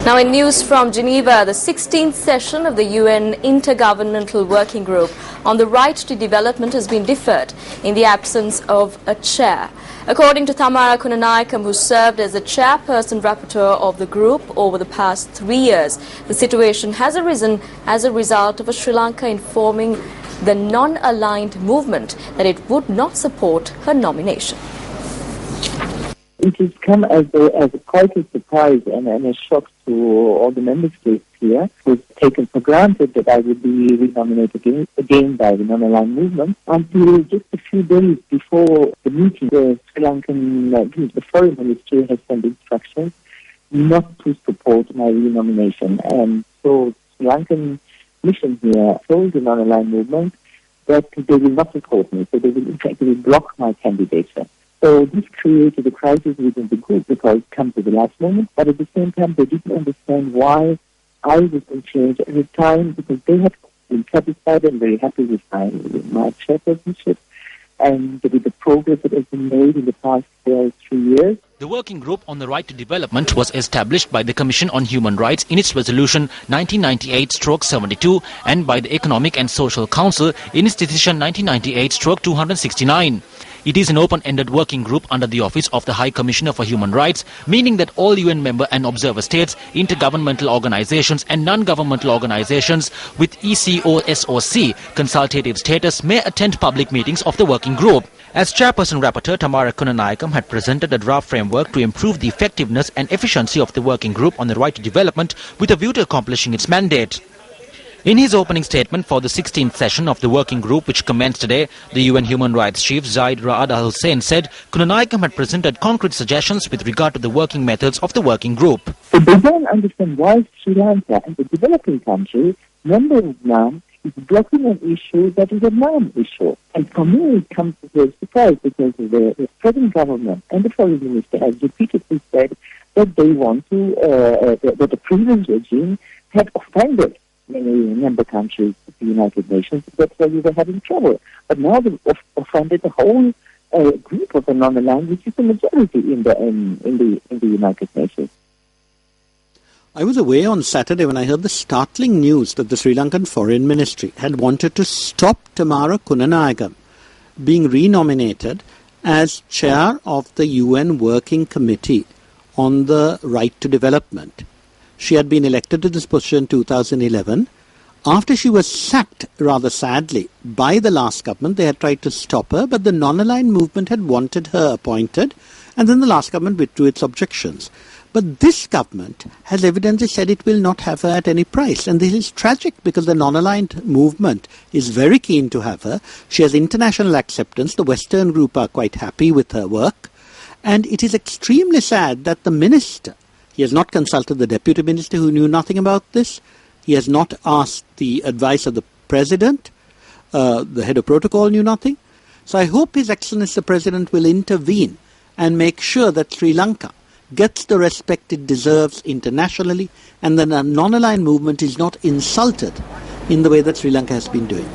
Now in news from Geneva, the 16th session of the UN Intergovernmental Working Group on the Right to Development has been deferred in the absence of a chair. According to Tamara Kunanayakam, who served as the chairperson rapporteur of the group over the past 3 years, the situation has arisen as a result of Sri Lanka informing the non-aligned movement that it would not support her nomination. It has come as quite a surprise and a shock to all the member states here, who've taken for granted that I would be renominated again by the non-aligned movement, until just a few days before the meeting. The Sri Lankan, the foreign ministry has sent instructions not to support my renomination. And so Sri Lankan mission here told the non-aligned movement that they will not support me, so they will in fact block my candidature. So this created a crisis within the group because it came to the last moment, but at the same time they didn't understand why I was in change at the time, because they had been satisfied and very happy with my chairpersonship and with the progress that has been made in the past 3 years. The working group on the right to development was established by the Commission on Human Rights in its resolution 1998/72 and by the Economic and Social Council in its decision 1998/269. It is an open-ended working group under the office of the High Commissioner for Human Rights, meaning that all UN member and observer states, intergovernmental organizations and non-governmental organizations with ECOSOC consultative status may attend public meetings of the working group. As Chairperson Rapporteur, Tamara Kunanayakam had presented a draft framework to improve the effectiveness and efficiency of the working group on the right to development with a view to accomplishing its mandate. In his opening statement for the 16th session of the working group, which commenced today, the UN Human Rights Chief Zaid Ra'ad Al Hussein said Kunanayakam had presented concrete suggestions with regard to the working methods of the working group. So they don't understand why Sri Lanka, as a developing country, member of NAM, is blocking an issue that is a non-issue. And for me, it comes as a surprise because the present government and the foreign minister has repeatedly said that they want to, that the previous regime had offended many member countries of the United Nations. That's why we were having trouble. But now they've offended the whole group of the non-aligned, which is the majority in the United Nations. I was away on Saturday when I heard the startling news that the Sri Lankan Foreign Ministry had wanted to stop Tamara Kunanayakam being renominated as chair of the UN Working Committee on the Right to Development. She had been elected to this position in 2011. After she was sacked, rather sadly, by the last government, they had tried to stop her, but the non-aligned movement had wanted her appointed, and then the last government withdrew its objections. But this government has evidently said it will not have her at any price. And this is tragic because the non-aligned movement is very keen to have her. She has international acceptance. The Western group are quite happy with her work. And it is extremely sad that the minister, he has not consulted the deputy minister who knew nothing about this. He has not asked the advice of the president. The head of protocol knew nothing. So I hope His Excellency the President will intervene and make sure that Sri Lanka gets the respect it deserves internationally and the non-aligned movement is not insulted in the way that Sri Lanka has been doing.